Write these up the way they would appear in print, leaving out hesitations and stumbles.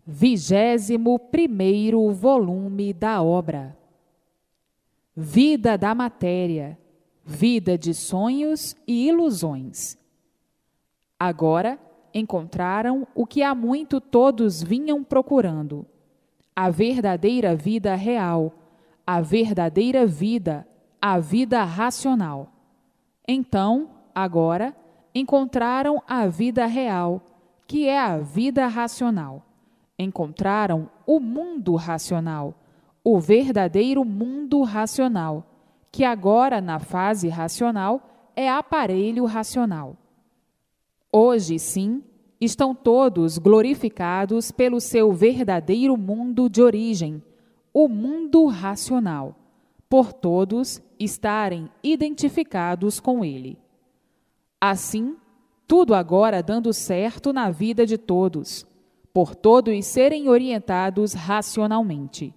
21º volume da obra. Vida da matéria, vida de sonhos e ilusões. Agora encontraram o que há muito todos vinham procurando: a verdadeira vida real, a verdadeira vida, a vida racional. Então, agora, encontraram a vida real, que é a vida racional. Encontraram o mundo racional, o verdadeiro mundo racional, que agora, na fase racional, é aparelho racional. Hoje, sim, estão todos glorificados pelo seu verdadeiro mundo de origem, o mundo racional, por todos estarem identificados com ele. Assim, tudo agora dando certo na vida de todos, por todos serem orientados racionalmente.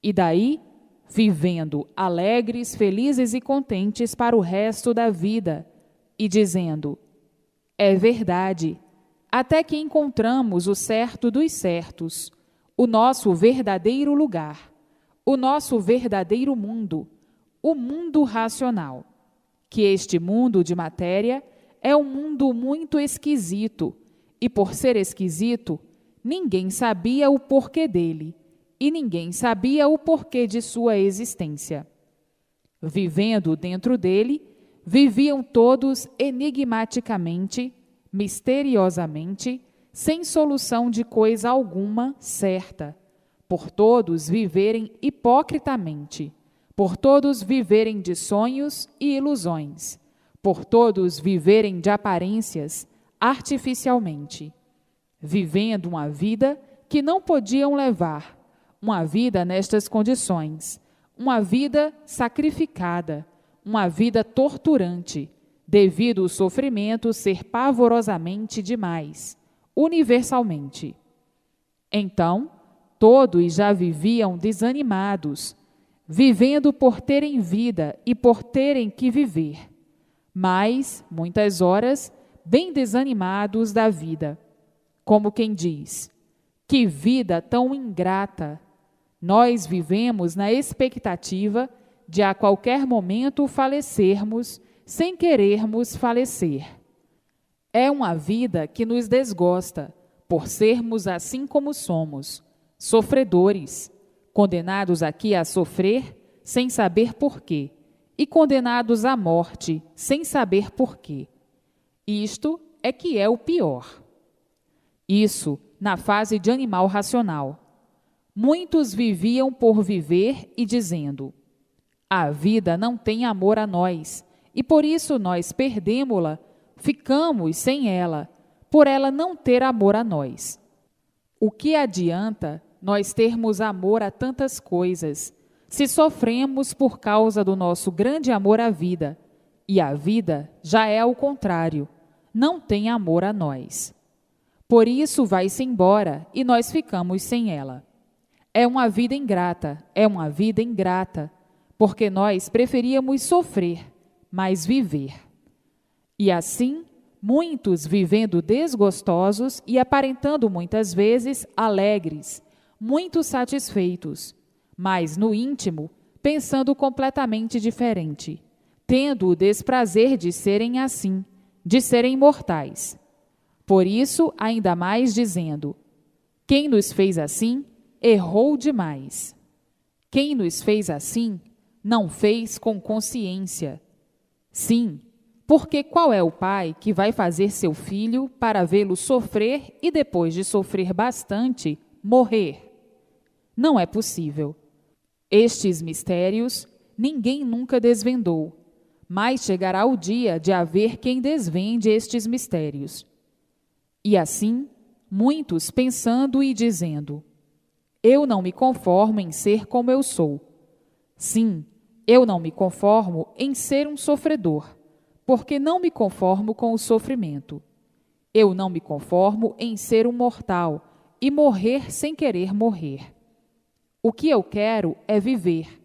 E daí, vivendo alegres, felizes e contentes para o resto da vida, e dizendo: é verdade, até que encontramos o certo dos certos, o nosso verdadeiro lugar, o nosso verdadeiro mundo, o mundo racional, que este mundo de matéria é um mundo muito esquisito, e por ser esquisito, ninguém sabia o porquê dele, e ninguém sabia o porquê de sua existência. Vivendo dentro dele, viviam todos enigmaticamente, misteriosamente, sem solução de coisa alguma certa, por todos viverem hipocritamente, por todos viverem de sonhos e ilusões, por todos viverem de aparências artificialmente, vivendo uma vida que não podiam levar, uma vida nestas condições, uma vida sacrificada, uma vida torturante, devido ao sofrimento ser pavorosamente demais, universalmente. Então, todos já viviam desanimados, vivendo por terem vida e por terem que viver, mas, muitas horas, bem desanimados da vida, como quem diz: que vida tão ingrata! Nós vivemos na expectativa de a qualquer momento falecermos sem querermos falecer. É uma vida que nos desgosta, por sermos assim como somos, sofredores, condenados aqui a sofrer sem saber porquê, e condenados à morte sem saber porquê. Isto é que é o pior. Isso na fase de animal racional. Muitos viviam por viver e dizendo: a vida não tem amor a nós, e por isso nós perdemo-la, ficamos sem ela, por ela não ter amor a nós. O que adianta nós termos amor a tantas coisas, se sofremos por causa do nosso grande amor à vida, e a vida já é ao contrário, não tem amor a nós. Por isso vai-se embora e nós ficamos sem ela. É uma vida ingrata, porque nós preferíamos sofrer, mas viver. E assim, muitos vivendo desgostosos e aparentando muitas vezes alegres, muito satisfeitos, mas no íntimo, pensando completamente diferente, tendo o desprazer de serem assim, de serem mortais. Por isso, ainda mais dizendo: quem nos fez assim, errou demais. Quem nos fez assim, não fez com consciência. Sim, porque qual é o pai que vai fazer seu filho para vê-lo sofrer e depois de sofrer bastante, morrer? Não é possível. Estes mistérios ninguém nunca desvendou, mas chegará o dia de haver quem desvende estes mistérios. E assim, muitos pensando e dizendo: eu não me conformo em ser como eu sou. Sim, eu não me conformo em ser um sofredor, porque não me conformo com o sofrimento. Eu não me conformo em ser um mortal e morrer sem querer morrer. O que eu quero é viver.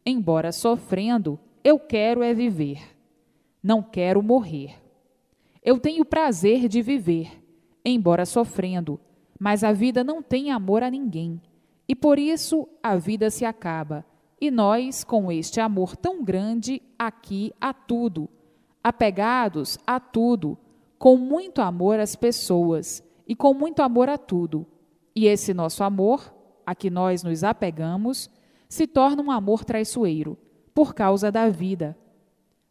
Embora sofrendo, eu quero é viver. Não quero morrer. Eu tenho prazer de viver, embora sofrendo, Mas a vida não tem amor a ninguém, e por isso a vida se acaba, e nós, com este amor tão grande, aqui a tudo, apegados a tudo, com muito amor às pessoas, e com muito amor a tudo. E esse nosso amor, a que nós nos apegamos, se torna um amor traiçoeiro, por causa da vida.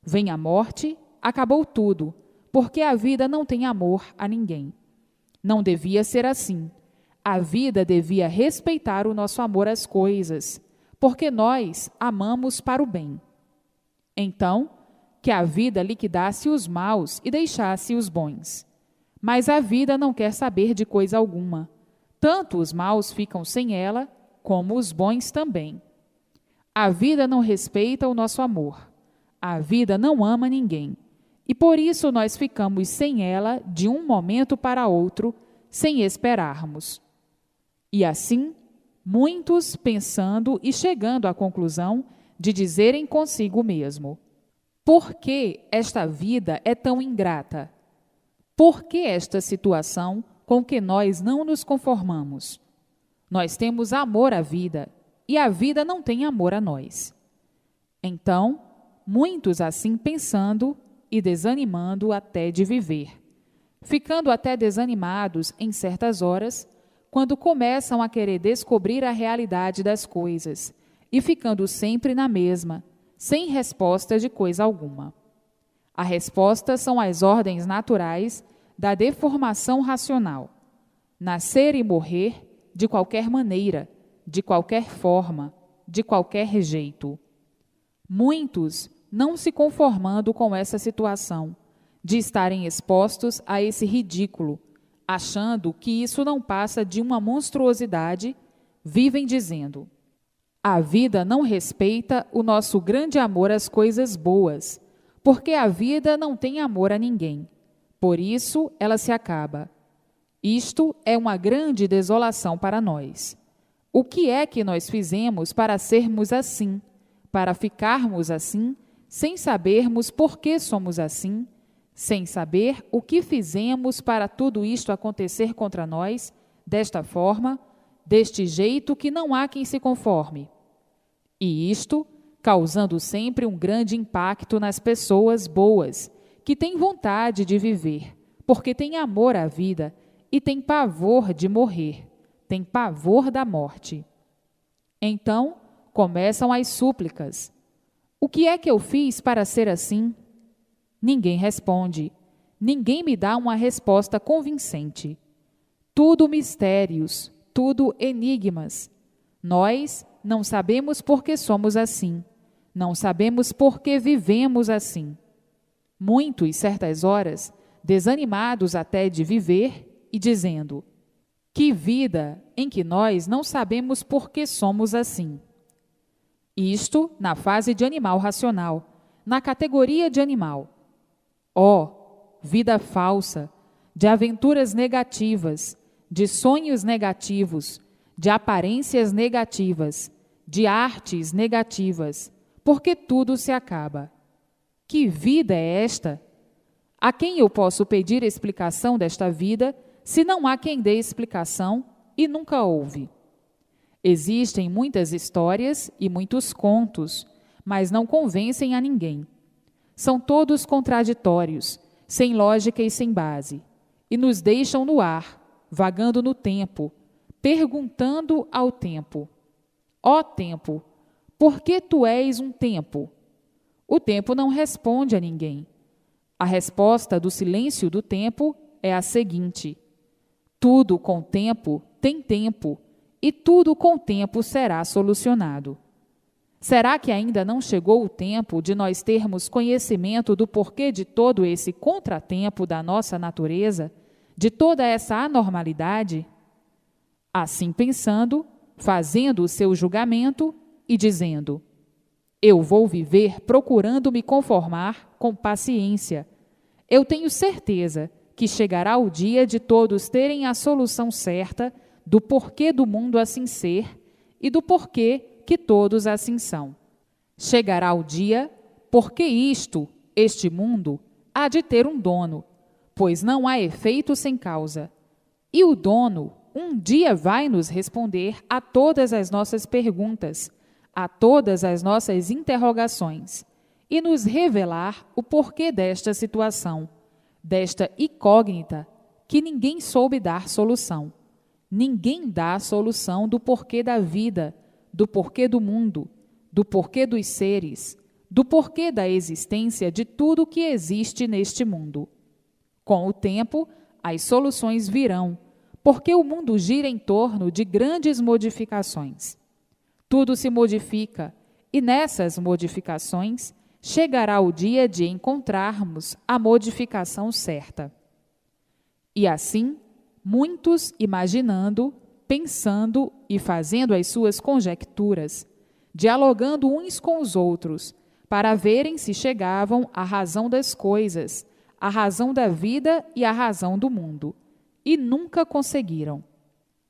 Vem a morte, acabou tudo, porque a vida não tem amor a ninguém. Não devia ser assim. A vida devia respeitar o nosso amor às coisas, porque nós amamos para o bem. Então, que a vida liquidasse os maus e deixasse os bons. Mas a vida não quer saber de coisa alguma. Tanto os maus ficam sem ela, como os bons também. A vida não respeita o nosso amor. A vida não ama ninguém. E por isso nós ficamos sem ela de um momento para outro, sem esperarmos. E assim, muitos pensando e chegando à conclusão de dizerem consigo mesmo: por que esta vida é tão ingrata? Por que esta situação com que nós não nos conformamos? Nós temos amor à vida, e a vida não tem amor a nós. Então, muitos assim pensando e desanimando até de viver, ficando até desanimados em certas horas, quando começam a querer descobrir a realidade das coisas, e ficando sempre na mesma, sem resposta de coisa alguma. A resposta são as ordens naturais da deformação racional. Nascer e morrer de qualquer maneira, de qualquer forma, de qualquer jeito. Muitos não se conformando com essa situação, de estarem expostos a esse ridículo, achando que isso não passa de uma monstruosidade, vivem dizendo: a vida não respeita o nosso grande amor às coisas boas, porque a vida não tem amor a ninguém. Por isso ela se acaba. Isto é uma grande desolação para nós. O que é que nós fizemos para sermos assim, para ficarmos assim, sem sabermos por que somos assim, sem saber o que fizemos para tudo isto acontecer contra nós, desta forma, deste jeito que não há quem se conforme? E isto causando sempre um grande impacto nas pessoas boas, que têm vontade de viver, porque têm amor à vida e têm pavor de morrer, têm pavor da morte. Então, começam as súplicas. O que é que eu fiz para ser assim? Ninguém responde. Ninguém me dá uma resposta convincente. Tudo mistérios, tudo enigmas. Nós não sabemos por que somos assim. Não sabemos por que vivemos assim. Muitos, certas horas, desanimados até de viver e dizendo: que vida em que nós não sabemos por que somos assim. Isto na fase de animal racional, na categoria de animal. Vida falsa, de aventuras negativas, de sonhos negativos, de aparências negativas, de artes negativas, porque tudo se acaba. Que vida é esta? A quem eu posso pedir explicação desta vida, se não há quem dê explicação e nunca houve? Existem muitas histórias e muitos contos, mas não convencem a ninguém. São todos contraditórios, sem lógica e sem base, e nos deixam no ar, vagando no tempo, perguntando ao tempo: ó tempo, por que tu és um tempo? O tempo não responde a ninguém. A resposta do silêncio do tempo é a seguinte: tudo com tempo tem tempo, e tudo com tempo será solucionado. Será que ainda não chegou o tempo de nós termos conhecimento do porquê de todo esse contratempo da nossa natureza, de toda essa anormalidade? Assim pensando, fazendo o seu julgamento e dizendo: eu vou viver procurando me conformar com paciência. Eu tenho certeza que chegará o dia de todos terem a solução certa do porquê do mundo assim ser e do porquê que todos assim são. Chegará o dia porque este mundo, há de ter um dono, pois não há efeito sem causa. E o dono, um dia vai nos responder a todas as nossas perguntas, a todas as nossas interrogações, e nos revelar o porquê desta situação, desta incógnita que ninguém soube dar solução. Ninguém dá a solução do porquê da vida, do porquê do mundo, do porquê dos seres, do porquê da existência de tudo que existe neste mundo. Com o tempo, as soluções virão, porque o mundo gira em torno de grandes modificações. Tudo se modifica, e nessas modificações chegará o dia de encontrarmos a modificação certa. E assim, muitos imaginando, pensando e fazendo as suas conjecturas, dialogando uns com os outros, para verem se chegavam à razão das coisas, à razão da vida e à razão do mundo, e nunca conseguiram.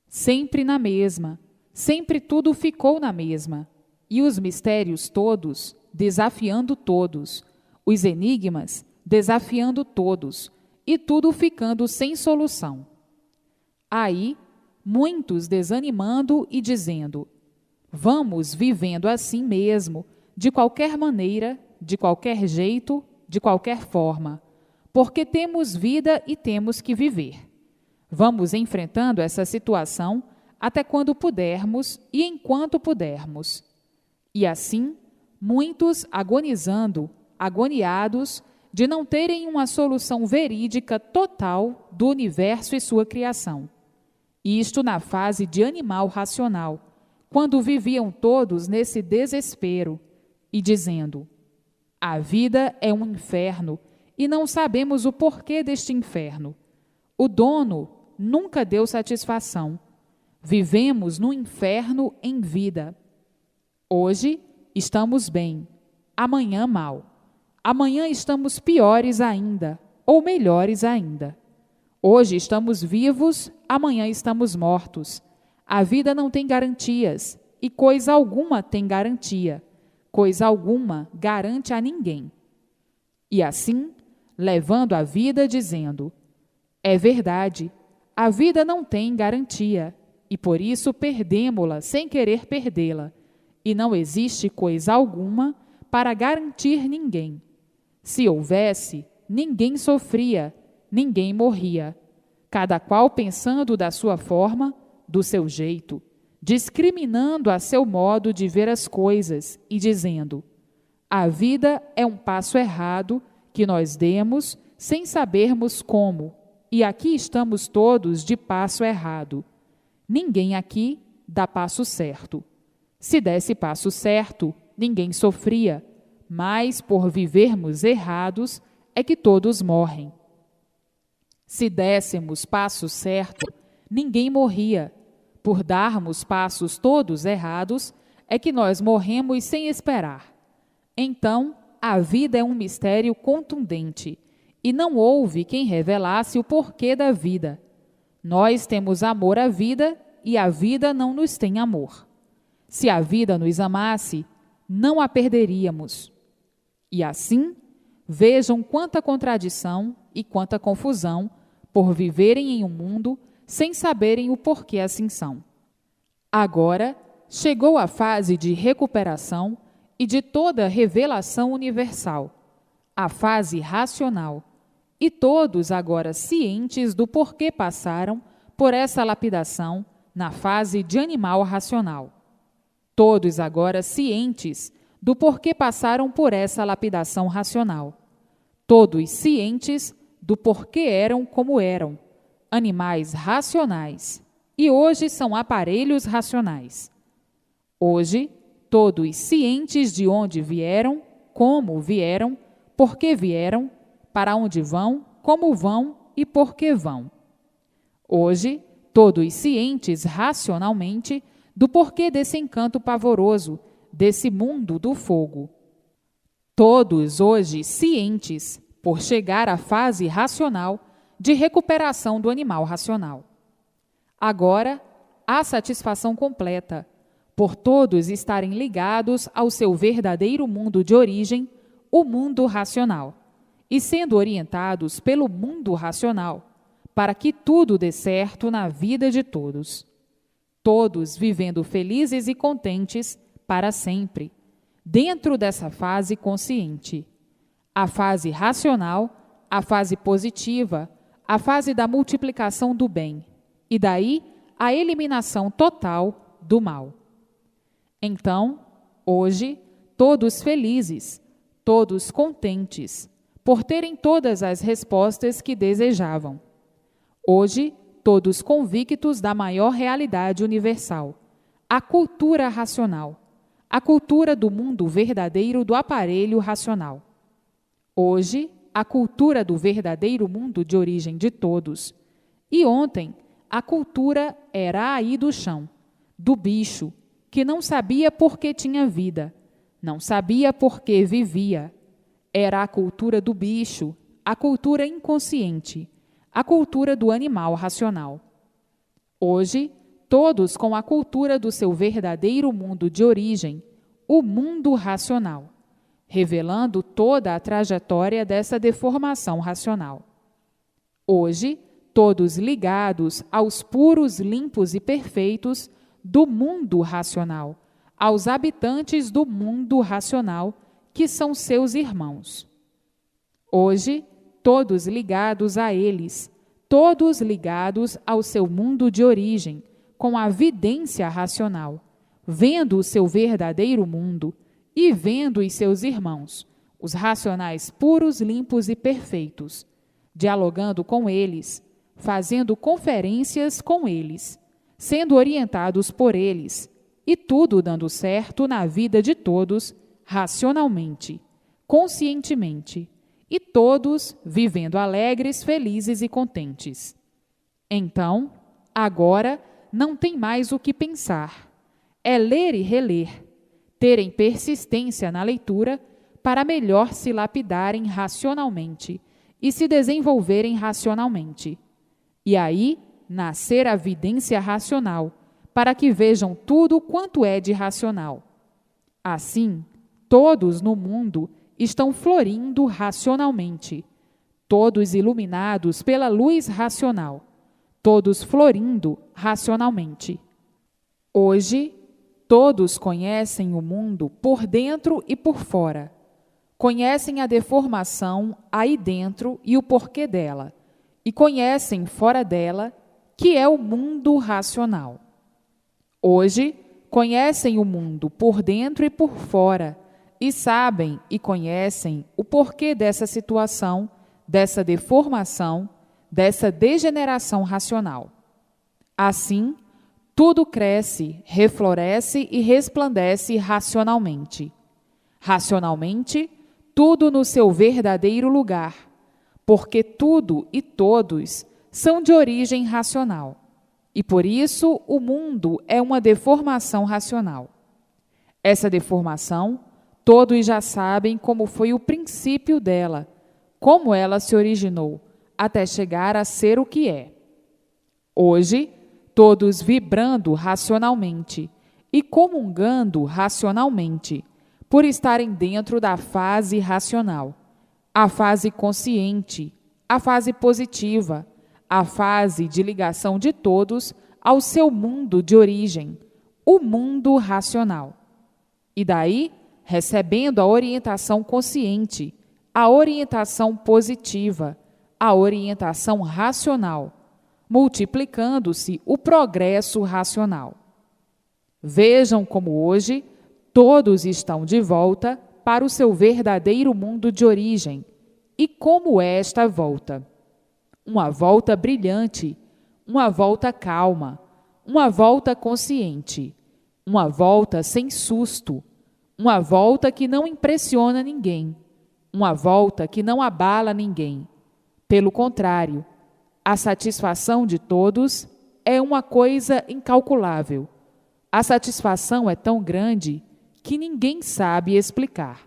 Sempre na mesma, sempre tudo ficou na mesma, e os mistérios todos, desafiando todos, os enigmas, desafiando todos, e tudo ficando sem solução. Aí, muitos desanimando e dizendo: vamos vivendo assim mesmo, de qualquer maneira, de qualquer jeito, de qualquer forma, porque temos vida e temos que viver. Vamos enfrentando essa situação até quando pudermos e enquanto pudermos. E assim, muitos agonizando, agoniados, de não terem uma solução verídica total do universo e sua criação. Isto na fase de animal racional, quando viviam todos nesse desespero e dizendo: a vida é um inferno e não sabemos o porquê deste inferno. O dono nunca deu satisfação. Vivemos no inferno em vida. Hoje estamos bem, amanhã mal. Amanhã estamos piores ainda, ou melhores ainda. Hoje estamos vivos, amanhã estamos mortos. A vida não tem garantias, e coisa alguma tem garantia. Coisa alguma garante a ninguém. E assim, levando a vida dizendo: é verdade, a vida não tem garantia, e por isso perdemo-la sem querer perdê-la, e não existe coisa alguma para garantir ninguém. Se houvesse, ninguém sofria, ninguém morria, cada qual pensando da sua forma, do seu jeito, discriminando a seu modo de ver as coisas e dizendo: a vida é um passo errado que nós demos sem sabermos como, e aqui estamos todos de passo errado. Ninguém aqui dá passo certo. Se desse passo certo, ninguém sofria, mas por vivermos errados é que todos morrem. Se dessemos passo certo, ninguém morria. Por darmos passos todos errados, é que nós morremos sem esperar. Então, a vida é um mistério contundente, e não houve quem revelasse o porquê da vida. Nós temos amor à vida, e a vida não nos tem amor. Se a vida nos amasse, não a perderíamos. E assim, vejam quanta contradição e quanta confusão por viverem em um mundo sem saberem o porquê assim são. Agora, chegou a fase de recuperação e de toda revelação universal, a fase racional, e todos agora cientes do porquê passaram por essa lapidação na fase de animal racional. Todos agora cientes do porquê passaram por essa lapidação racional. Todos cientes do porquê eram como eram, animais racionais, e hoje são aparelhos racionais. Hoje, todos cientes de onde vieram, como vieram, por que vieram, para onde vão, como vão e por que vão. Hoje, todos cientes racionalmente do porquê desse encanto pavoroso, desse mundo do fogo. Todos hoje cientes, por chegar à fase racional de recuperação do animal racional. Agora, há satisfação completa, por todos estarem ligados ao seu verdadeiro mundo de origem, o mundo racional, e sendo orientados pelo mundo racional, para que tudo dê certo na vida de todos. Todos vivendo felizes e contentes para sempre, dentro dessa fase consciente. A fase racional, a fase positiva, a fase da multiplicação do bem, e daí a eliminação total do mal. Então, hoje, todos felizes, todos contentes, por terem todas as respostas que desejavam. Hoje, todos convictos da maior realidade universal, a cultura racional, a cultura do mundo verdadeiro do aparelho racional. Hoje, a cultura do verdadeiro mundo de origem de todos. E ontem, a cultura era aí do chão, do bicho, que não sabia por que tinha vida, não sabia por que vivia. Era a cultura do bicho, a cultura inconsciente, a cultura do animal racional. Hoje, todos com a cultura do seu verdadeiro mundo de origem, o mundo racional, revelando toda a trajetória dessa deformação racional. Hoje, todos ligados aos puros, limpos e perfeitos do mundo racional, aos habitantes do mundo racional, que são seus irmãos. Hoje, todos ligados a eles, todos ligados ao seu mundo de origem, com a vidência racional, vendo o seu verdadeiro mundo e vendo os seus irmãos, os racionais puros, limpos e perfeitos, dialogando com eles, fazendo conferências com eles, sendo orientados por eles, e tudo dando certo na vida de todos, racionalmente, conscientemente, e todos vivendo alegres, felizes e contentes. Então, agora, não tem mais o que pensar. É ler e reler, terem persistência na leitura para melhor se lapidarem racionalmente e se desenvolverem racionalmente. E aí, nascer a vidência racional, para que vejam tudo quanto é de racional. Assim, todos no mundo estão florindo racionalmente, todos iluminados pela luz racional, todos florindo racionalmente. Hoje, todos conhecem o mundo por dentro e por fora, conhecem a deformação aí dentro e o porquê dela, e conhecem fora dela, que é o mundo racional. Hoje, conhecem o mundo por dentro e por fora, e sabem e conhecem o porquê dessa situação, dessa deformação, dessa degeneração racional. Assim, tudo cresce, refloresce e resplandece racionalmente. Racionalmente, tudo no seu verdadeiro lugar, porque tudo e todos são de origem racional. E por isso o mundo é uma deformação racional. Essa deformação, todos já sabem como foi o princípio dela, como ela se originou, até chegar a ser o que é. Hoje, todos vibrando racionalmente e comungando racionalmente, por estarem dentro da fase racional, a fase consciente, a fase positiva, a fase de ligação de todos ao seu mundo de origem, o mundo racional. E daí, recebendo a orientação consciente, a orientação positiva, a orientação racional, multiplicando-se o progresso racional. Vejam como hoje todos estão de volta para o seu verdadeiro mundo de origem. E como é esta volta? Uma volta brilhante, uma volta calma, uma volta consciente, uma volta sem susto, uma volta que não impressiona ninguém, uma volta que não abala ninguém. Pelo contrário, a satisfação de todos é uma coisa incalculável. A satisfação é tão grande que ninguém sabe explicar.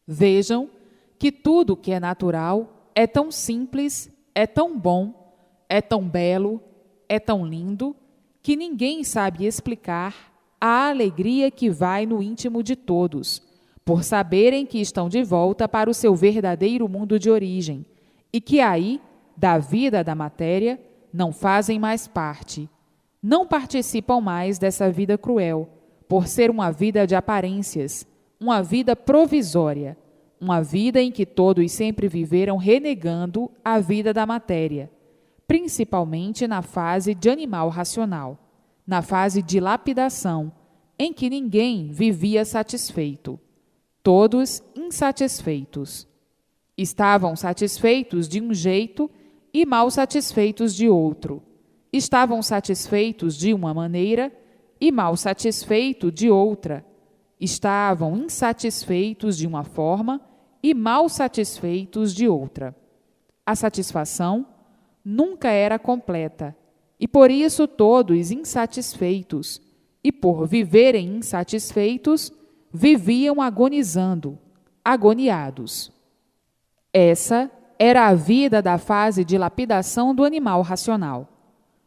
Vejam que tudo que é natural é tão simples, é tão bom, é tão belo, é tão lindo, que ninguém sabe explicar a alegria que vai no íntimo de todos, por saberem que estão de volta para o seu verdadeiro mundo de origem, e que aí da vida da matéria, não fazem mais parte, não participam mais dessa vida cruel, por ser uma vida de aparências, uma vida provisória, uma vida em que todos sempre viveram renegando a vida da matéria, principalmente na fase de animal racional, na fase de lapidação, em que ninguém vivia satisfeito, todos insatisfeitos. Estavam satisfeitos de um jeito e mal satisfeitos de outro. Estavam satisfeitos de uma maneira e mal satisfeitos de outra. Estavam insatisfeitos de uma forma e mal satisfeitos de outra. A satisfação nunca era completa, e por isso todos insatisfeitos, e por viverem insatisfeitos, viviam agonizando, agoniados. Essa era a vida da fase de lapidação do animal racional.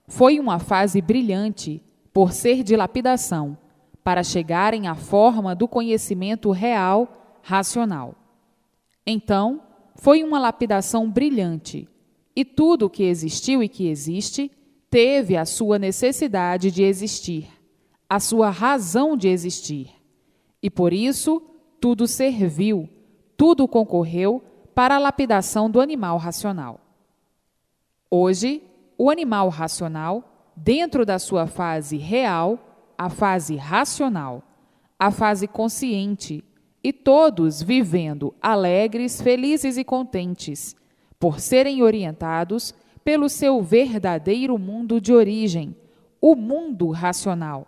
Foi uma fase brilhante, por ser de lapidação, para chegarem à forma do conhecimento real, racional. Então, foi uma lapidação brilhante, e tudo o que existiu e que existe teve a sua necessidade de existir, a sua razão de existir. E por isso, tudo serviu, tudo concorreu para a lapidação do animal racional. Hoje, o animal racional, dentro da sua fase real, a fase racional, a fase consciente, e todos vivendo alegres, felizes e contentes, por serem orientados pelo seu verdadeiro mundo de origem, o mundo racional,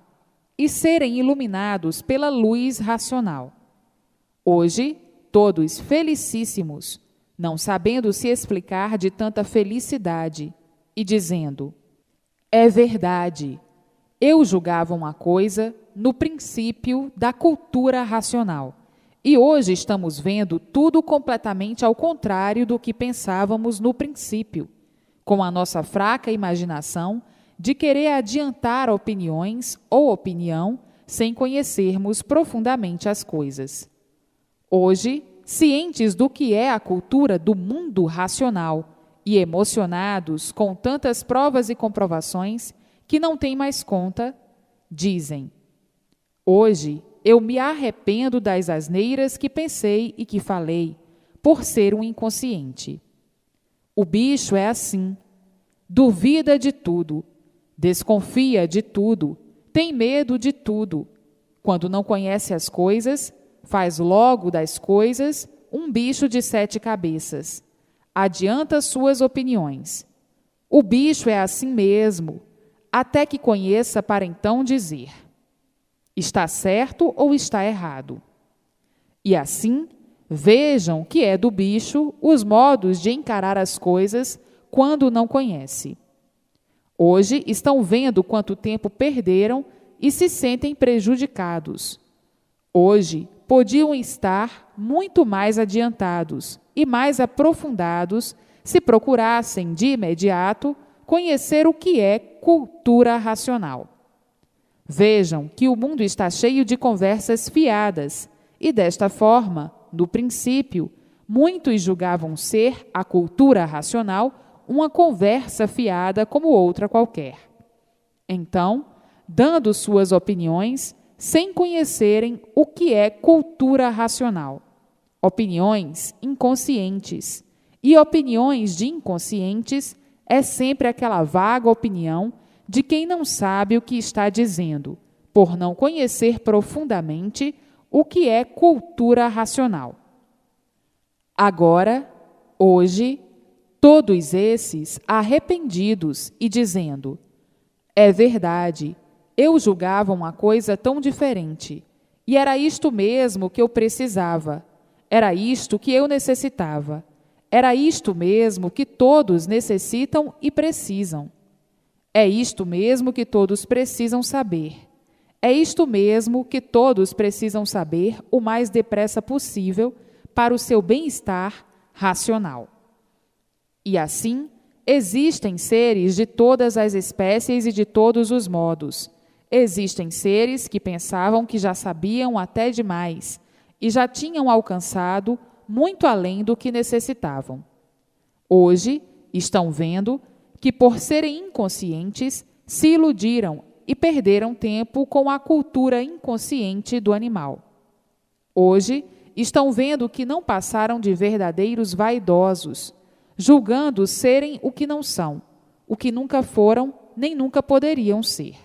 e serem iluminados pela luz racional. Hoje, todos felicíssimos, não sabendo se explicar de tanta felicidade, e dizendo: é verdade, eu julgava uma coisa no princípio da cultura racional, e hoje estamos vendo tudo completamente ao contrário do que pensávamos no princípio, com a nossa fraca imaginação de querer adiantar opiniões ou opinião sem conhecermos profundamente as coisas. Hoje, cientes do que é a cultura do mundo racional e emocionados com tantas provas e comprovações que não têm mais conta, dizem: hoje eu me arrependo das asneiras que pensei e que falei, por ser um inconsciente. O bicho é assim, duvida de tudo, desconfia de tudo, tem medo de tudo. Quando não conhece as coisas, faz logo das coisas um bicho de 7 cabeças. Adianta suas opiniões. O bicho é assim mesmo, até que conheça para então dizer: está certo ou está errado? E assim, vejam que é do bicho os modos de encarar as coisas quando não conhece. Hoje estão vendo quanto tempo perderam e se sentem prejudicados. Hoje podiam estar muito mais adiantados e mais aprofundados se procurassem de imediato conhecer o que é cultura racional. Vejam que o mundo está cheio de conversas fiadas e, desta forma, no princípio, muitos julgavam ser a cultura racional uma conversa fiada como outra qualquer. Então, dando suas opiniões, sem conhecerem o que é cultura racional, opiniões inconscientes, e opiniões de inconscientes é sempre aquela vaga opinião de quem não sabe o que está dizendo, por não conhecer profundamente o que é cultura racional. Agora, hoje, todos esses arrependidos e dizendo: é verdade, eu julgava uma coisa tão diferente, e era isto mesmo que eu precisava, era isto que eu necessitava, era isto mesmo que todos necessitam e precisam. É isto mesmo que todos precisam saber. É isto mesmo que todos precisam saber o mais depressa possível para o seu bem-estar racional. E assim, existem seres de todas as espécies e de todos os modos. Existem seres que pensavam que já sabiam até demais e já tinham alcançado muito além do que necessitavam. Hoje, estão vendo que, por serem inconscientes, se iludiram e perderam tempo com a cultura inconsciente do animal. Hoje, estão vendo que não passaram de verdadeiros vaidosos, julgando serem o que não são, o que nunca foram nem nunca poderiam ser.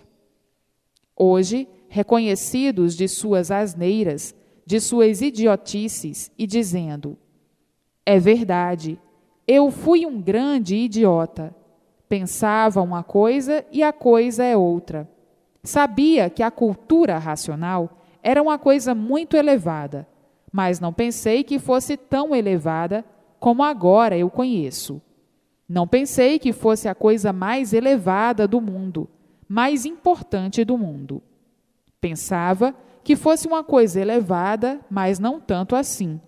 Hoje, reconhecidos de suas asneiras, de suas idiotices e dizendo: é verdade, eu fui um grande idiota. Pensava uma coisa e a coisa é outra. Sabia que a cultura racional era uma coisa muito elevada, mas não pensei que fosse tão elevada como agora eu conheço. Não pensei que fosse a coisa mais elevada do mundo, mais importante do mundo. Pensava que fosse uma coisa elevada, mas não tanto assim,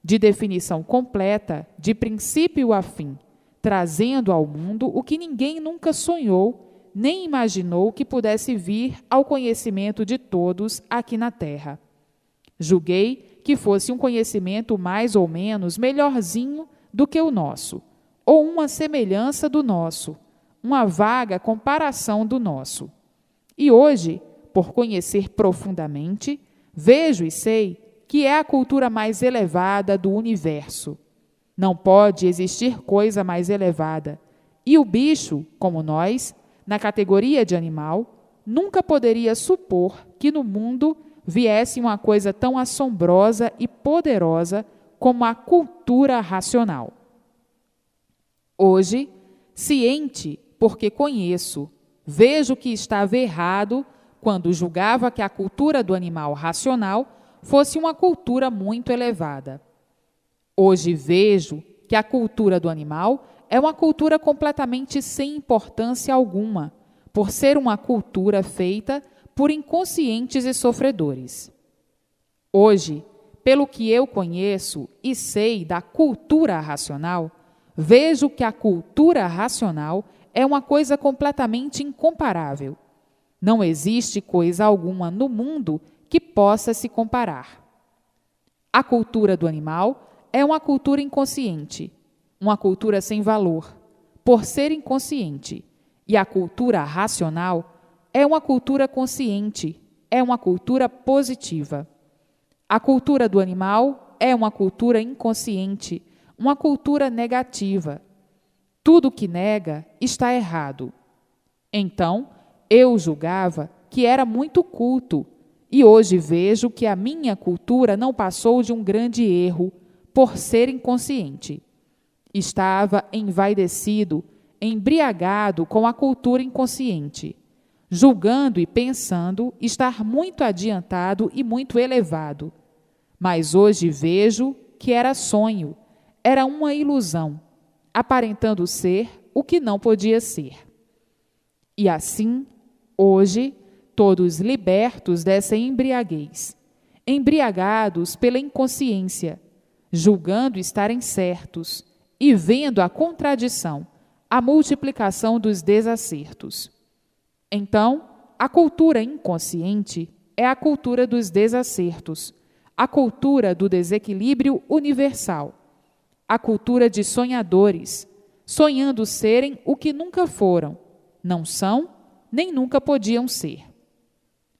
de definição completa, de princípio a fim, trazendo ao mundo o que ninguém nunca sonhou, nem imaginou que pudesse vir ao conhecimento de todos aqui na Terra. Julguei que fosse um conhecimento mais ou menos melhorzinho do que o nosso, ou uma semelhança do nosso, uma vaga comparação do nosso. E hoje, por conhecer profundamente, vejo e sei que é a cultura mais elevada do universo. Não pode existir coisa mais elevada, e o bicho, como nós, na categoria de animal, nunca poderia supor que no mundo viesse uma coisa tão assombrosa e poderosa como a cultura racional. Hoje, ciente, porque conheço, vejo que estava errado quando julgava que a cultura do animal racional fosse uma cultura muito elevada. Hoje vejo que a cultura do animal é uma cultura completamente sem importância alguma, por ser uma cultura feita por inconscientes e sofredores. Hoje, pelo que eu conheço e sei da cultura racional, vejo que a cultura racional é uma coisa completamente incomparável. Não existe coisa alguma no mundo que possa se comparar. A cultura do animal é uma cultura inconsciente, uma cultura sem valor, por ser inconsciente, e a cultura racional é uma cultura consciente, é uma cultura positiva. A cultura do animal é uma cultura inconsciente, uma cultura negativa. Tudo que nega está errado. Então, eu julgava que era muito culto, e hoje vejo que a minha cultura não passou de um grande erro, por ser inconsciente. Estava envaidecido, embriagado com a cultura inconsciente, julgando e pensando estar muito adiantado e muito elevado. Mas hoje vejo que era sonho, era uma ilusão, aparentando ser o que não podia ser. E assim, hoje, todos libertos dessa embriaguez, embriagados pela inconsciência, julgando estarem certos e vendo a contradição, a multiplicação dos desacertos. Então, a cultura inconsciente é a cultura dos desacertos, a cultura do desequilíbrio universal, a cultura de sonhadores, sonhando serem o que nunca foram, não são, nem nunca podiam ser.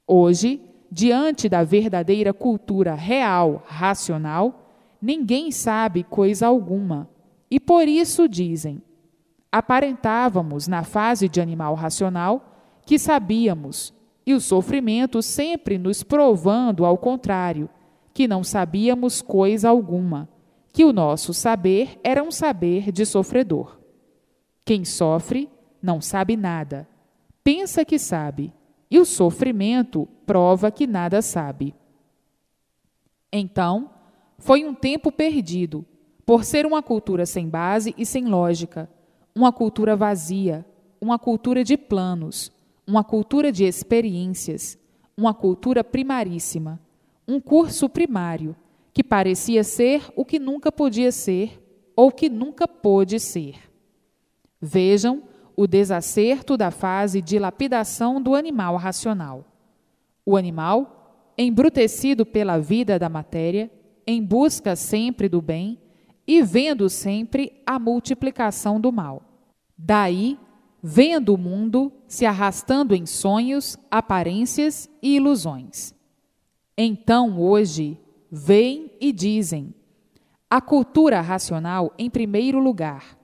Hoje, diante da verdadeira cultura real, racional, ninguém sabe coisa alguma, e por isso dizem: aparentávamos, na fase de animal racional, que sabíamos, e o sofrimento sempre nos provando ao contrário, que não sabíamos coisa alguma, que o nosso saber era um saber de sofredor. Quem sofre não sabe nada, pensa que sabe, e o sofrimento prova que nada sabe. Então, foi um tempo perdido, por ser uma cultura sem base e sem lógica, uma cultura vazia, uma cultura de planos, uma cultura de experiências, uma cultura primaríssima, um curso primário, que parecia ser o que nunca podia ser ou que nunca pôde ser. Vejam o desacerto da fase de lapidação do animal racional. O animal, embrutecido pela vida da matéria, em busca sempre do bem e vendo sempre a multiplicação do mal. Daí, vendo o mundo se arrastando em sonhos, aparências e ilusões. Então, hoje, veem e dizem: a cultura racional em primeiro lugar,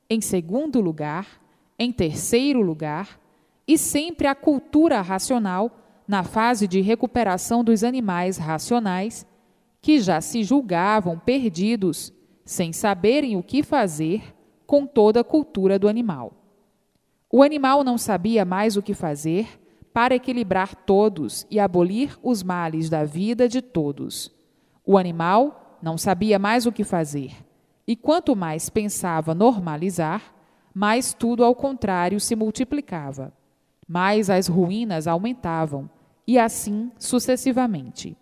em segundo lugar, em terceiro lugar, e sempre a cultura racional na fase de recuperação dos animais racionais, que já se julgavam perdidos, sem saberem o que fazer com toda a cultura do animal. O animal não sabia mais o que fazer para equilibrar todos e abolir os males da vida de todos. O animal não sabia mais o que fazer, e quanto mais pensava normalizar, mais tudo ao contrário se multiplicava, mais as ruínas aumentavam, e assim sucessivamente.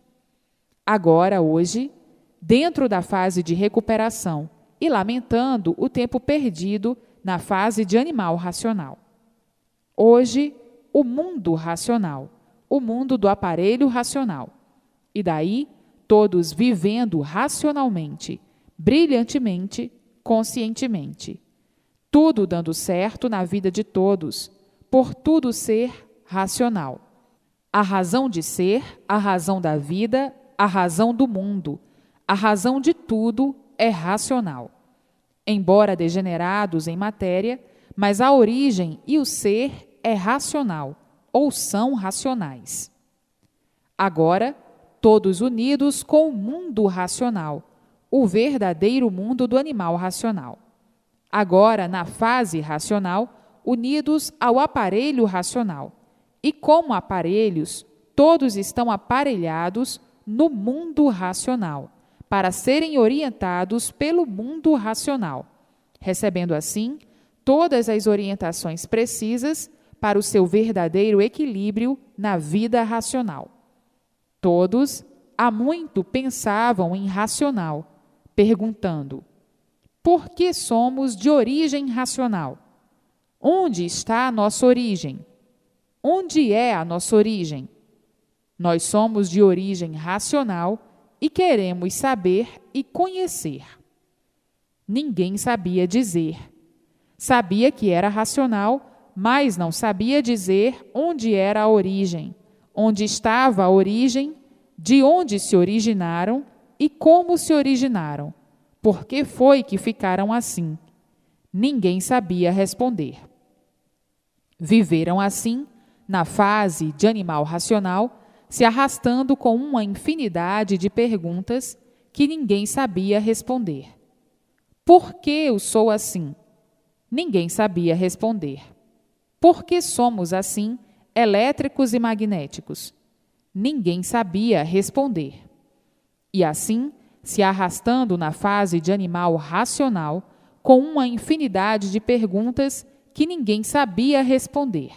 Agora, hoje, dentro da fase de recuperação e lamentando o tempo perdido na fase de animal racional. Hoje, o mundo racional, o mundo do aparelho racional. E daí, todos vivendo racionalmente, brilhantemente, conscientemente. Tudo dando certo na vida de todos, por tudo ser racional. A razão de ser, a razão da vida, a razão do mundo, a razão de tudo é racional. Embora degenerados em matéria, mas a origem e o ser é racional, ou são racionais. Agora, todos unidos com o mundo racional, o verdadeiro mundo do animal racional. Agora, na fase racional, unidos ao aparelho racional. E como aparelhos, todos estão aparelhados no mundo racional, para serem orientados pelo mundo racional, recebendo assim todas as orientações precisas para o seu verdadeiro equilíbrio na vida racional. Todos há muito pensavam em racional, perguntando: por que somos de origem racional? Onde está a nossa origem? Onde é a nossa origem? Nós somos de origem racional e queremos saber e conhecer. Ninguém sabia dizer. Sabia que era racional, mas não sabia dizer onde era a origem, onde estava a origem, de onde se originaram e como se originaram, por que foi que ficaram assim. Ninguém sabia responder. Viveram assim, na fase de animal racional, se arrastando com uma infinidade de perguntas que ninguém sabia responder. Por que eu sou assim? Ninguém sabia responder. Por que somos assim, elétricos e magnéticos? Ninguém sabia responder. E assim, se arrastando na fase de animal racional, com uma infinidade de perguntas que ninguém sabia responder.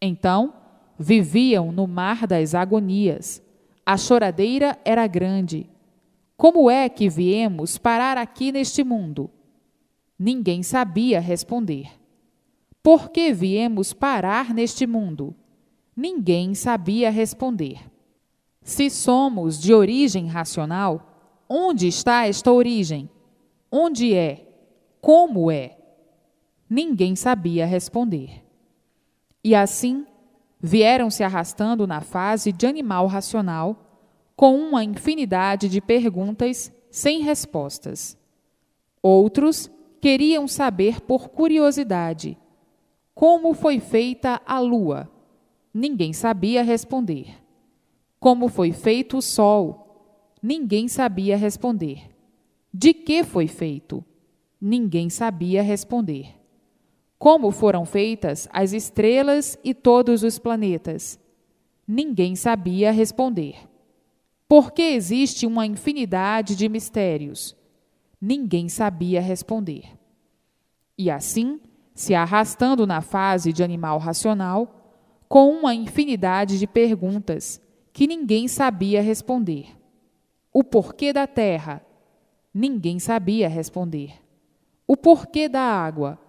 Então, viviam no mar das agonias. A choradeira era grande. Como é que viemos parar aqui neste mundo? Ninguém sabia responder. Por que viemos parar neste mundo? Ninguém sabia responder. Se somos de origem racional, onde está esta origem? Onde é? Como é? Ninguém sabia responder. E assim, vieram se arrastando na fase de animal racional, com uma infinidade de perguntas sem respostas. Outros queriam saber por curiosidade como foi feita a lua. Ninguém sabia responder. Como foi feito o sol? Ninguém sabia responder. De que foi feito? Ninguém sabia responder. Como foram feitas as estrelas e todos os planetas? Ninguém sabia responder. Por que existe uma infinidade de mistérios? Ninguém sabia responder. E assim, se arrastando na fase de animal racional, com uma infinidade de perguntas que ninguém sabia responder. O porquê da terra? Ninguém sabia responder. O porquê da água?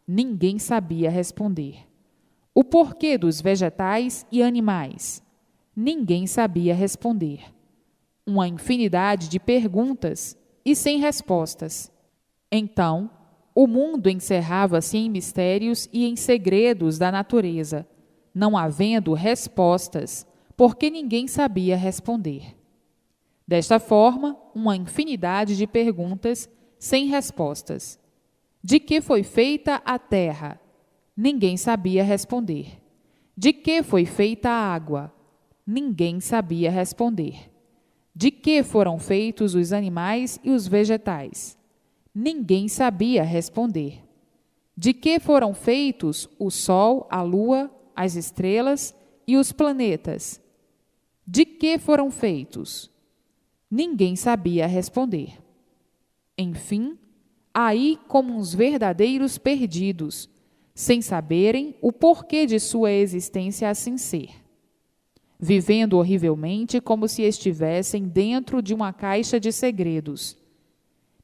Ninguém sabia responder. O porquê dos vegetais e animais? Ninguém sabia responder. Uma infinidade de perguntas e sem respostas. Então, o mundo encerrava-se em mistérios e em segredos da natureza, não havendo respostas, porque ninguém sabia responder. Desta forma, uma infinidade de perguntas sem respostas. De que foi feita a terra? Ninguém sabia responder. De que foi feita a água? Ninguém sabia responder. De que foram feitos os animais e os vegetais? Ninguém sabia responder. De que foram feitos o sol, a lua, as estrelas e os planetas? De que foram feitos? Ninguém sabia responder. Enfim, aí como uns verdadeiros perdidos, sem saberem o porquê de sua existência assim ser, vivendo horrivelmente como se estivessem dentro de uma caixa de segredos.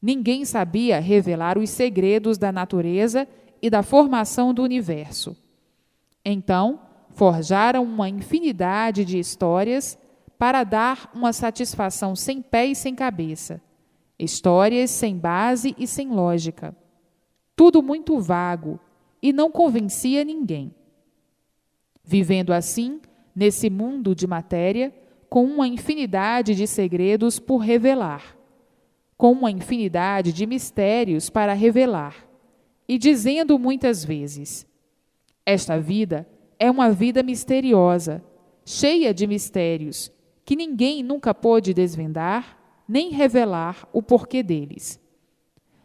Ninguém sabia revelar os segredos da natureza e da formação do universo. Então, forjaram uma infinidade de histórias para dar uma satisfação sem pé e sem cabeça, histórias sem base e sem lógica. Tudo muito vago e não convencia ninguém. Vivendo assim, nesse mundo de matéria, com uma infinidade de segredos por revelar, com uma infinidade de mistérios para revelar, e dizendo muitas vezes: esta vida é uma vida misteriosa, cheia de mistérios, que ninguém nunca pôde desvendar, nem revelar o porquê deles.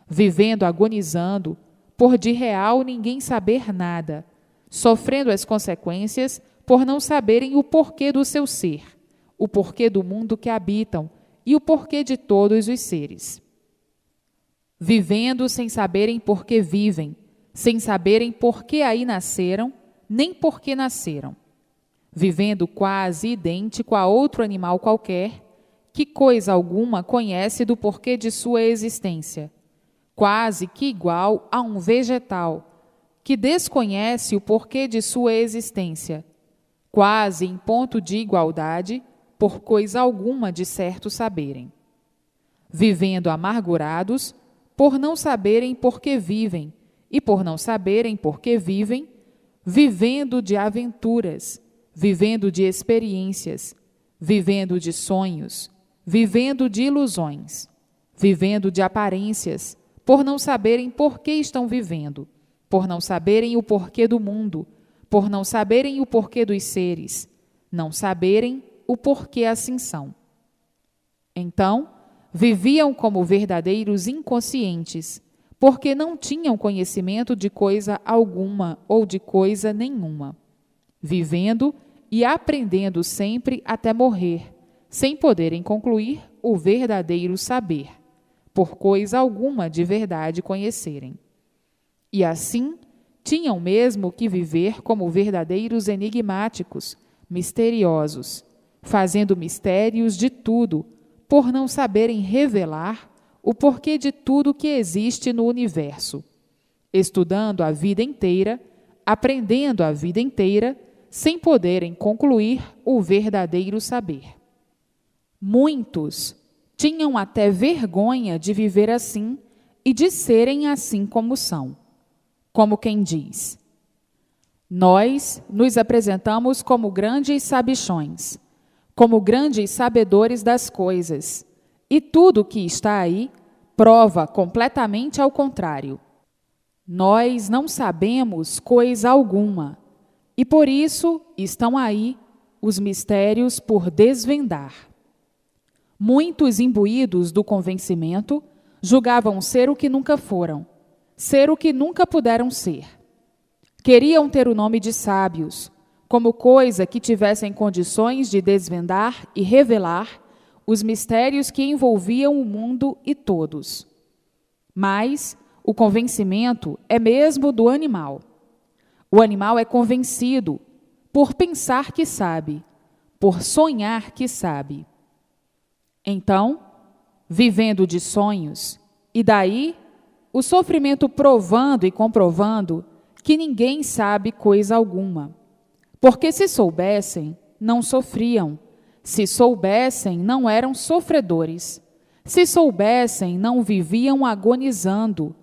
Vivendo agonizando, por de real ninguém saber nada, sofrendo as consequências por não saberem o porquê do seu ser, o porquê do mundo que habitam e o porquê de todos os seres. Vivendo sem saberem por que vivem, sem saberem por que aí nasceram, nem por que nasceram. Vivendo quase idêntico a outro animal qualquer, que coisa alguma conhece do porquê de sua existência, quase que igual a um vegetal, que desconhece o porquê de sua existência, quase em ponto de igualdade, por coisa alguma de certo saberem. Vivendo amargurados, por não saberem por que vivem, e por não saberem por que vivem, vivendo de aventuras, vivendo de experiências, vivendo de sonhos, vivendo de ilusões, vivendo de aparências, por não saberem por que estão vivendo, por não saberem o porquê do mundo, por não saberem o porquê dos seres, não saberem o porquê assim são. Então, viviam como verdadeiros inconscientes, porque não tinham conhecimento de coisa alguma ou de coisa nenhuma, vivendo e aprendendo sempre até morrer, sem poderem concluir o verdadeiro saber, por coisa alguma de verdade conhecerem. E assim, tinham mesmo que viver como verdadeiros enigmáticos, misteriosos, fazendo mistérios de tudo, por não saberem revelar o porquê de tudo que existe no universo, estudando a vida inteira, aprendendo a vida inteira, sem poderem concluir o verdadeiro saber. Muitos tinham até vergonha de viver assim e de serem assim como são, como quem diz: nós nos apresentamos como grandes sabichões, como grandes sabedores das coisas, e tudo o que está aí prova completamente ao contrário. Nós não sabemos coisa alguma, e por isso estão aí os mistérios por desvendar. Muitos imbuídos do convencimento julgavam ser o que nunca foram, ser o que nunca puderam ser. Queriam ter o nome de sábios, como coisa que tivessem condições de desvendar e revelar os mistérios que envolviam o mundo e todos. Mas o convencimento é mesmo do animal. O animal é convencido por pensar que sabe, por sonhar que sabe. Então, vivendo de sonhos, e daí o sofrimento provando e comprovando que ninguém sabe coisa alguma. Porque se soubessem, não sofriam. Se soubessem, não eram sofredores. Se soubessem, não viviam agonizando.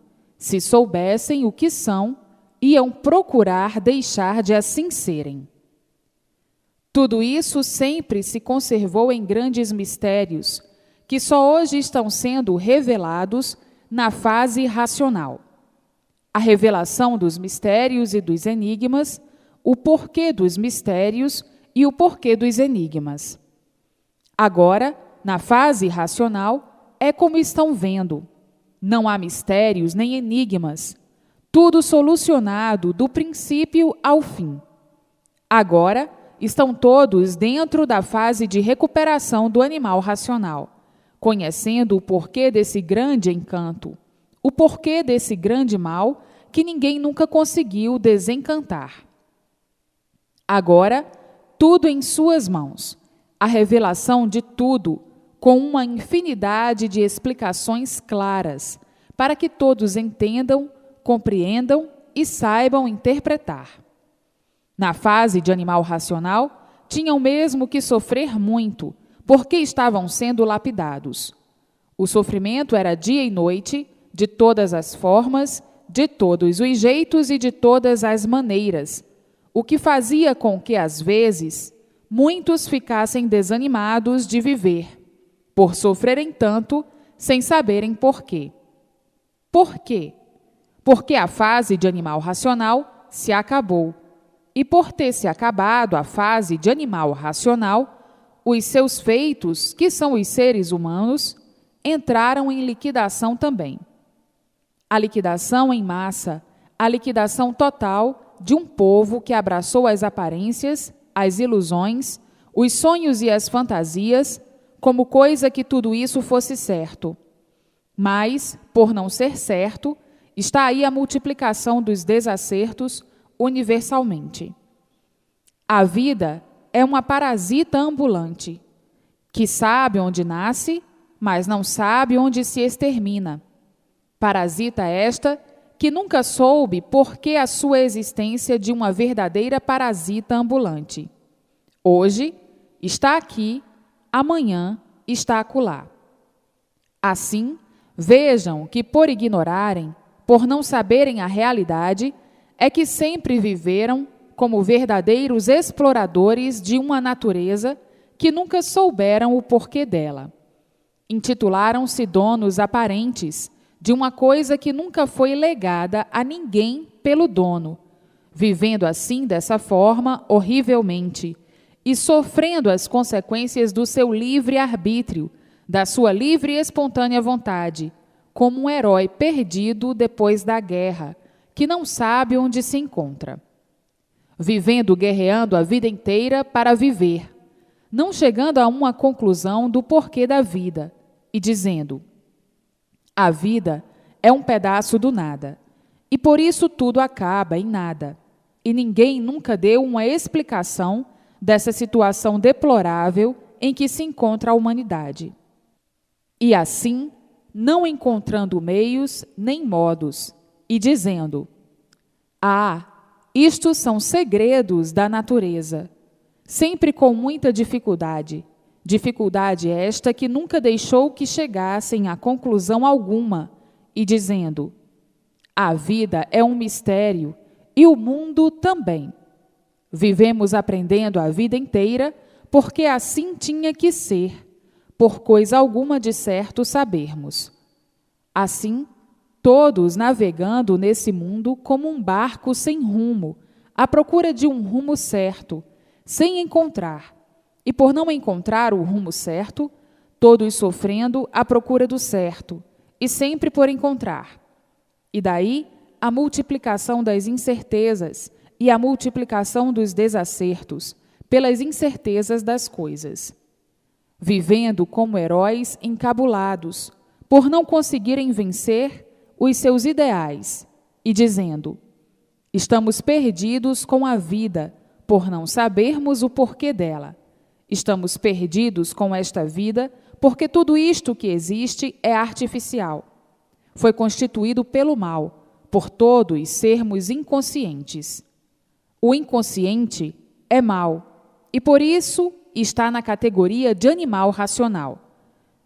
Se soubessem o que são, iam procurar deixar de assim serem. Tudo isso sempre se conservou em grandes mistérios, que só hoje estão sendo revelados na fase racional. A revelação dos mistérios e dos enigmas, o porquê dos mistérios e o porquê dos enigmas. Agora, na fase racional, é como estão vendo. Não há mistérios nem enigmas. Tudo solucionado do princípio ao fim. Agora, estão todos dentro da fase de recuperação do animal racional, conhecendo o porquê desse grande encanto, o porquê desse grande mal que ninguém nunca conseguiu desencantar. Agora, tudo em suas mãos, a revelação de tudo, com uma infinidade de explicações claras, para que todos entendam, compreendam e saibam interpretar. Na fase de animal racional, tinham mesmo que sofrer muito, porque estavam sendo lapidados. O sofrimento era dia e noite, de todas as formas, de todos os jeitos e de todas as maneiras, o que fazia com que, às vezes, muitos ficassem desanimados de viver, por sofrerem tanto, sem saberem por quê. Por quê? Porque a fase de animal racional se acabou. E por ter se acabado a fase de animal racional, os seus feitos, que são os seres humanos, entraram em liquidação também. A liquidação em massa, a liquidação total de um povo que abraçou as aparências, as ilusões, os sonhos e as fantasias, como coisa que tudo isso fosse certo. Mas, por não ser certo, está aí a multiplicação dos desacertos universalmente. A vida é uma parasita ambulante, que sabe onde nasce, mas não sabe onde se extermina. Parasita esta que nunca soube por que a sua existência de uma verdadeira parasita ambulante. Hoje está aqui, amanhã está acolá. Assim, vejam que por ignorarem, por não saberem a realidade, é que sempre viveram como verdadeiros exploradores de uma natureza que nunca souberam o porquê dela. Intitularam-se donos aparentes de uma coisa que nunca foi legada a ninguém pelo dono, vivendo assim dessa forma horrivelmente e sofrendo as consequências do seu livre-arbítrio, da sua livre e espontânea vontade, como um herói perdido depois da guerra, que não sabe onde se encontra. Vivendo, guerreando a vida inteira para viver, não chegando a uma conclusão do porquê da vida, e dizendo: a vida é um pedaço do nada, e por isso tudo acaba em nada, e ninguém nunca deu uma explicação dessa situação deplorável em que se encontra a humanidade. E assim, não encontrando meios nem modos, e dizendo: isto são segredos da natureza, sempre com muita dificuldade, dificuldade esta que nunca deixou que chegassem a conclusão alguma, e dizendo: a vida é um mistério e o mundo também. Vivemos aprendendo a vida inteira, porque assim tinha que ser, por coisa alguma de certo sabermos. Assim, todos navegando nesse mundo como um barco sem rumo, à procura de um rumo certo, sem encontrar, e por não encontrar o rumo certo, todos sofrendo à procura do certo, e sempre por encontrar. E daí a multiplicação das incertezas e a multiplicação dos desacertos, pelas incertezas das coisas. Vivendo como heróis encabulados, por não conseguirem vencer os seus ideais, e dizendo: estamos perdidos com a vida, por não sabermos o porquê dela. Estamos perdidos com esta vida, porque tudo isto que existe é artificial. Foi constituído pelo mal, por todos sermos inconscientes. O inconsciente é mal, e por isso está na categoria de animal racional,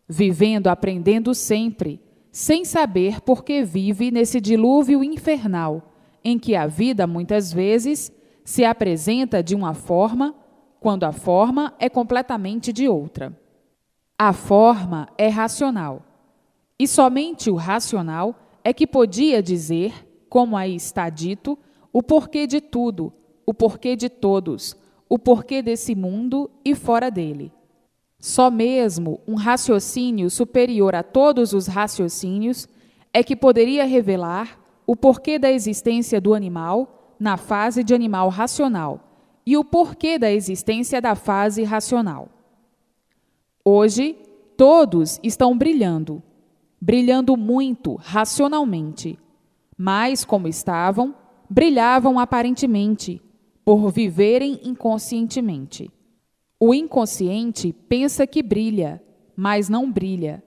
vivendo, aprendendo sempre, sem saber por que vive nesse dilúvio infernal, em que a vida, muitas vezes, se apresenta de uma forma, quando a forma é completamente de outra. A forma é racional, e somente o racional é que podia dizer, como aí está dito, o porquê de tudo, o porquê de todos, o porquê desse mundo e fora dele. Só mesmo um raciocínio superior a todos os raciocínios é que poderia revelar o porquê da existência do animal na fase de animal racional e o porquê da existência da fase racional. Hoje, todos estão brilhando muito racionalmente, mas, como estavam, brilhavam aparentemente, por viverem inconscientemente. O inconsciente pensa que brilha, mas não brilha,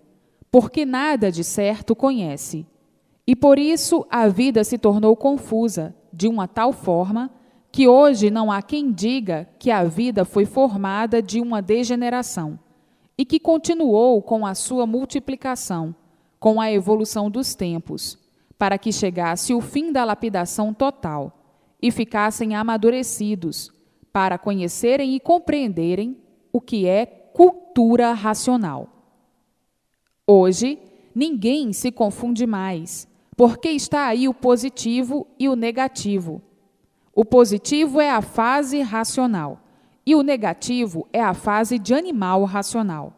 porque nada de certo conhece. E por isso a vida se tornou confusa, de uma tal forma que hoje não há quem diga que a vida foi formada de uma degeneração e que continuou com a sua multiplicação, com a evolução dos tempos, para que chegasse o fim da lapidação total e ficassem amadurecidos para conhecerem e compreenderem o que é cultura racional. Hoje, ninguém se confunde mais, porque está aí o positivo e o negativo. O positivo é a fase racional e o negativo é a fase de animal racional.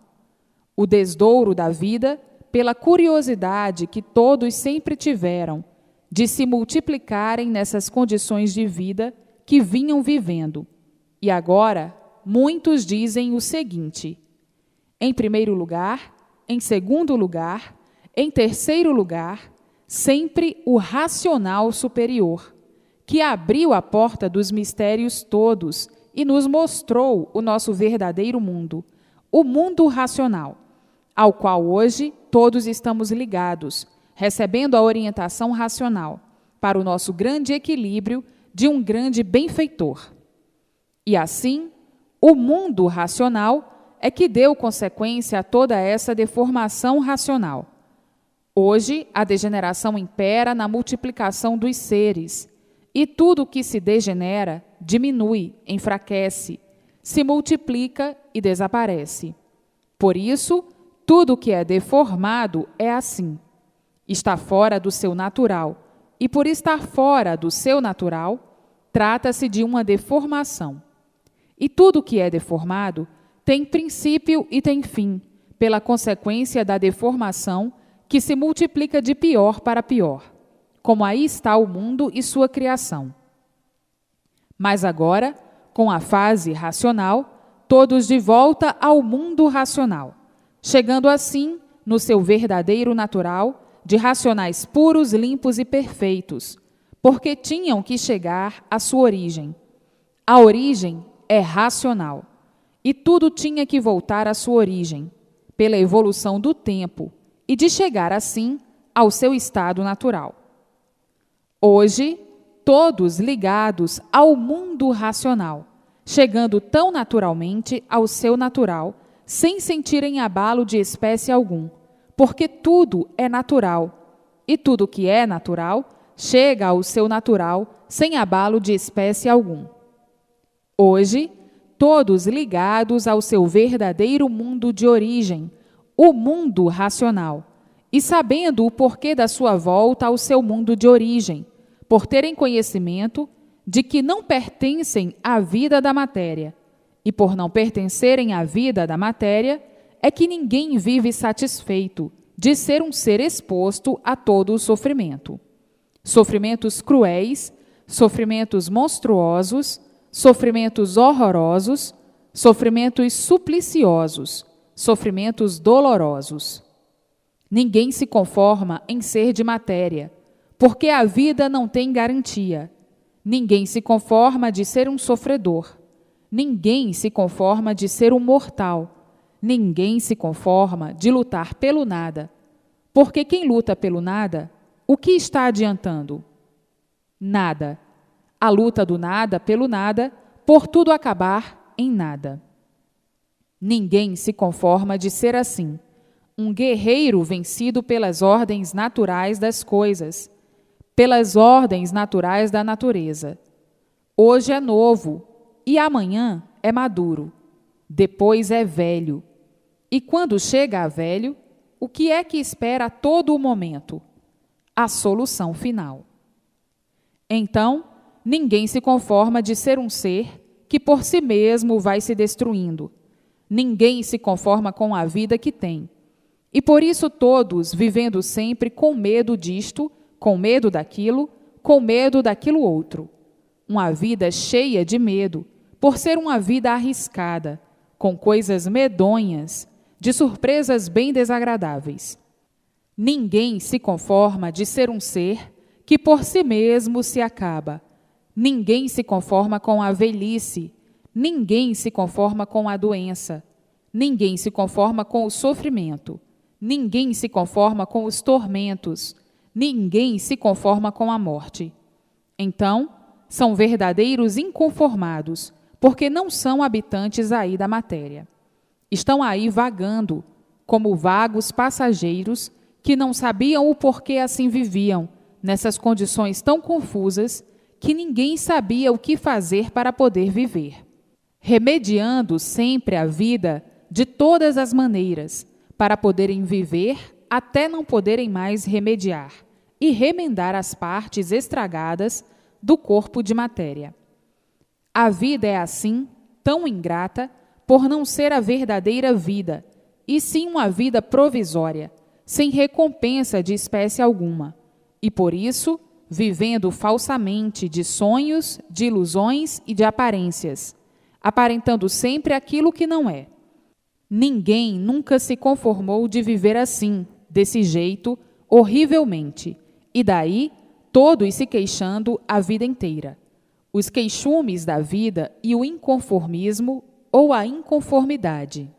O desdouro da vida pela curiosidade que todos sempre tiveram de se multiplicarem nessas condições de vida que vinham vivendo. E agora, muitos dizem o seguinte: em primeiro lugar, em segundo lugar, em terceiro lugar, sempre o racional superior, que abriu a porta dos mistérios todos e nos mostrou o nosso verdadeiro mundo, o mundo racional, ao qual hoje todos estamos ligados, recebendo a orientação racional, para o nosso grande equilíbrio de um grande benfeitor. E assim, o mundo racional é que deu consequência a toda essa deformação racional. Hoje, a degeneração impera na multiplicação dos seres, e tudo que se degenera diminui, enfraquece, se multiplica e desaparece. Por isso, tudo que é deformado é assim. Está fora do seu natural, e por estar fora do seu natural, trata-se de uma deformação. E tudo que é deformado tem princípio e tem fim, pela consequência da deformação que se multiplica de pior para pior, como aí está o mundo e sua criação. Mas agora, com a fase racional, todos de volta ao mundo racional, chegando assim, no seu verdadeiro natural, de racionais puros, limpos e perfeitos, porque tinham que chegar à sua origem. A origem é racional, e tudo tinha que voltar à sua origem, pela evolução do tempo, e de chegar assim ao seu estado natural. Hoje, todos ligados ao mundo racional, chegando tão naturalmente ao seu natural, sem sentirem abalo de espécie algum, porque tudo é natural, e tudo que é natural chega ao seu natural sem abalo de espécie algum. Hoje, todos ligados ao seu verdadeiro mundo de origem, o mundo racional, e sabendo o porquê da sua volta ao seu mundo de origem, por terem conhecimento de que não pertencem à vida da matéria, e por não pertencerem à vida da matéria, é que ninguém vive satisfeito de ser um ser exposto a todo o sofrimento. Sofrimentos cruéis, sofrimentos monstruosos, sofrimentos horrorosos, sofrimentos supliciosos, sofrimentos dolorosos. Ninguém se conforma em ser de matéria, porque a vida não tem garantia. Ninguém se conforma de ser um sofredor. Ninguém se conforma de ser um mortal. Ninguém se conforma de lutar pelo nada. Porque quem luta pelo nada, o que está adiantando? Nada. A luta do nada pelo nada, por tudo acabar em nada. Ninguém se conforma de ser assim, um guerreiro vencido pelas ordens naturais das coisas, pelas ordens naturais da natureza. Hoje é novo e amanhã é maduro, depois é velho. E quando chega a velho, o que é que espera a todo o momento? A solução final. Então, ninguém se conforma de ser um ser que por si mesmo vai se destruindo. Ninguém se conforma com a vida que tem. E por isso todos vivendo sempre com medo disto, com medo daquilo outro. Uma vida cheia de medo, por ser uma vida arriscada, com coisas medonhas, de surpresas bem desagradáveis. Ninguém se conforma de ser um ser que por si mesmo se acaba. Ninguém se conforma com a velhice, ninguém se conforma com a doença, ninguém se conforma com o sofrimento, ninguém se conforma com os tormentos, ninguém se conforma com a morte. Então, são verdadeiros inconformados, porque não são habitantes aí da matéria. Estão aí vagando, como vagos passageiros que não sabiam o porquê assim viviam, nessas condições tão confusas que ninguém sabia o que fazer para poder viver. Remediando sempre a vida de todas as maneiras, para poderem viver até não poderem mais remediar e remendar as partes estragadas do corpo de matéria. A vida é assim, tão ingrata, por não ser a verdadeira vida, e sim uma vida provisória, sem recompensa de espécie alguma, e por isso, vivendo falsamente de sonhos, de ilusões e de aparências, aparentando sempre aquilo que não é. Ninguém nunca se conformou de viver assim, desse jeito, horrivelmente, e daí todos se queixando a vida inteira. Os queixumes da vida e o inconformismo ou a inconformidade.